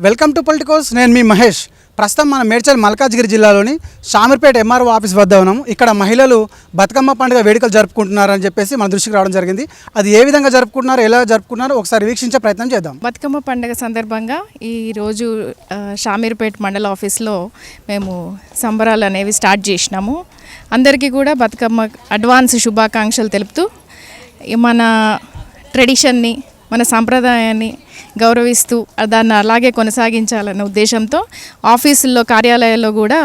Welcome to Politicos. నేను మీ మహేష్. ప్రస్తుతం మన మేడ్చల్ మల్కాజ్గిరి జిల్లాలోని షామీర్పేట ఎంఆర్ఓ ఆఫీస్ వద్ద ఉన్నాము. ఇక్కడ మహిళలు బతుకమ్మ పండుగ వేడుకలు జరుపుకుంటున్నారని చెప్పేసి మన దృష్టికి రావడం జరిగింది. అది ఏ విధంగా జరుపుకుంటున్నారో, ఎలా జరుపుకుంటున్నారో ఒకసారి వీక్షించే ప్రయత్నం చేద్దాం. బతుకమ్మ పండుగ సందర్భంగా ఈరోజు షామీర్పేట మండల ఆఫీస్లో మేము సంబరాలు అనేవి స్టార్ట్ చేసినాము. అందరికీ కూడా బతుకమ్మ అడ్వాన్స్ శుభాకాంక్షలు తెలుపుతూ మన ట్రెడిషన్ని, మన సాంప్రదాయాన్ని గౌరవిస్తూ దాన్ని అలాగే కొనసాగించాలన్న ఉద్దేశంతో ఆఫీసుల్లో, కార్యాలయాల్లో కూడా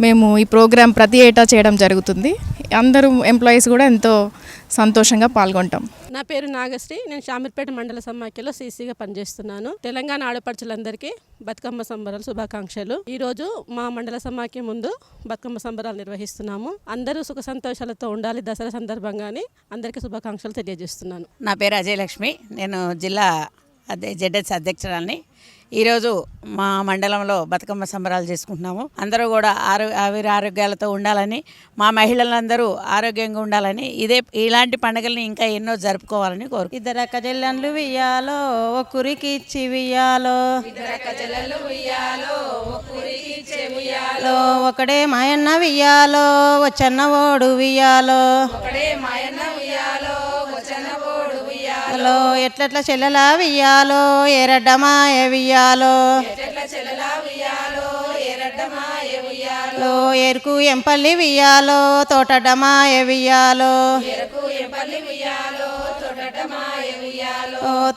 మేము ఈ ప్రోగ్రాం ప్రతి ఏటా చేయడం జరుగుతుంది. అందరూ ఎంప్లాయీస్ కూడా ఎంతో సంతోషంగా పాల్గొంటాం. నా పేరు నాగశ్రీ. నేను షామీర్పేట మండల సమాఖ్యలో సీసీగా పనిచేస్తున్నాను. తెలంగాణ ఆడపడుచులందరికీ బతుకమ్మ సంబరాలు శుభాకాంక్షలు. ఈరోజు మా మండల సమాఖ్య ముందు బతుకమ్మ సంబరాలు నిర్వహిస్తున్నాము. అందరూ సుఖ సంతోషాలతో ఉండాలి. దసరా సందర్భంగానే అందరికీ శుభాకాంక్షలు తెలియజేస్తున్నాను. నా పేరు అజయలక్ష్మి. నేను జిల్లా జెడ్ఎస్ అధ్యక్షురాలిని. ఈరోజు మా మండలంలో బతుకమ్మ సంబరాలు చేసుకుంటున్నాము. అందరూ కూడా ఆరోగ్యాలతో ఉండాలని, మా మహిళలందరూ ఆరోగ్యంగా ఉండాలని, ఇలాంటి పండుగల్ని ఇంకా ఎన్నో జరుపుకోవాలని కోరు. ఇద్దరు అక్క చెల్లెళ్ళు వియ్యాలో ఒక్కరికి ఇచ్చి వియ్యాలో, ఒకడే మాయన్న వియ్యాలో వచ్చన్న ఓడు వియ్యాలో, ఎట్లట్ల చెల్లెలా వియ్యాలో ఎరడ్డమాయ వియ్యాలో, ఎరుకు ఎంపల్లి వియ్యాలో తోటడ్డమాయ వియ్యాలో,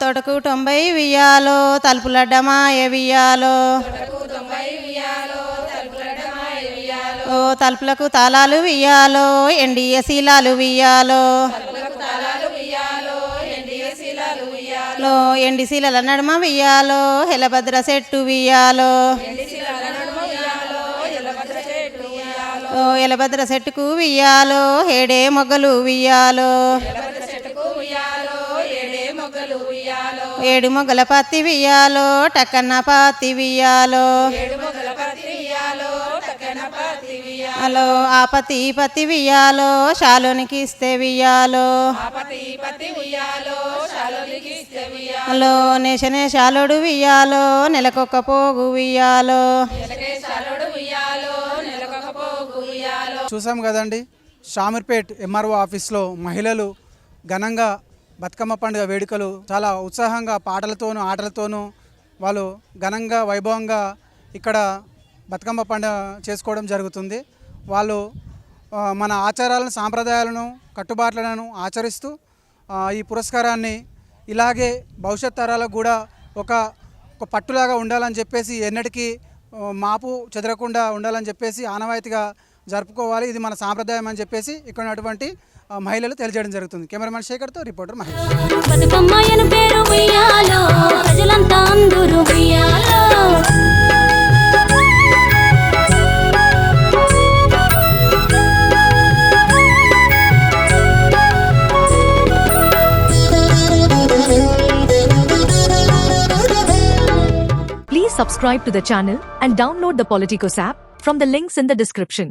తోటకు 90 వియ్యాలో తలుపులడ్డమాయ వియ్యాలో, తలుపులకు తాళాలు వియ్యాలో ఎండియ శీలాలు వియ్యాలో, ఎండి శీలల నడుమ వియ్యాలో హెలభద్ర చెట్టు వియ్యాలో, ఎలభద్ర చెట్టుకు వియ్యాలో ఏడే మొగ్గలు వియ్యాలో, ఏడు మొగ్గల పత్తి వియ్యాలో టక్కన్న పత్తి వియ్యాలో, హలో ఆ పత్తి వియ్యాలో శాలోనికి ఇస్తే వియ్యాలో, హలో నేషనే శాలోడు వియ్యాలో నెలకొక్క పోగు వియ్యాలో. చూసాం కదండి, షామీర్పేట్ ఎంఆర్ఓ ఆఫీస్లో మహిళలు ఘనంగా బతుకమ్మ పండుగ వేడుకలు చాలా ఉత్సాహంగా పాటలతోనూ ఆటలతోనూ వాళ్ళు ఘనంగా వైభవంగా ఇక్కడ బతుకమ్మ పండుగ చేసుకోవడం జరుగుతుంది. వాళ్ళు మన ఆచారాలను, సాంప్రదాయాలను, కట్టుబాట్లను ఆచరిస్తూ ఈ పురస్కారాన్ని ఇలాగే భవిష్యత్ తరాలకు కూడా ఒక పట్టులాగా ఉండాలని చెప్పేసి, ఎన్నటికీ మాపు చెదరకుండా ఉండాలని చెప్పేసి ఆనవాయితీగా జరుపుకోవాలి. ఇది మన సాంప్రదాయం అని చెప్పేసి ఇక్కడ ఉన్నటువంటి మహిళలు తెలియజేయడం జరుగుతుంది. కెమెరామెన్ శేఖర్తో reporter Mahesh. Please subscribe to the channel and download the Politicos app from the links in the description.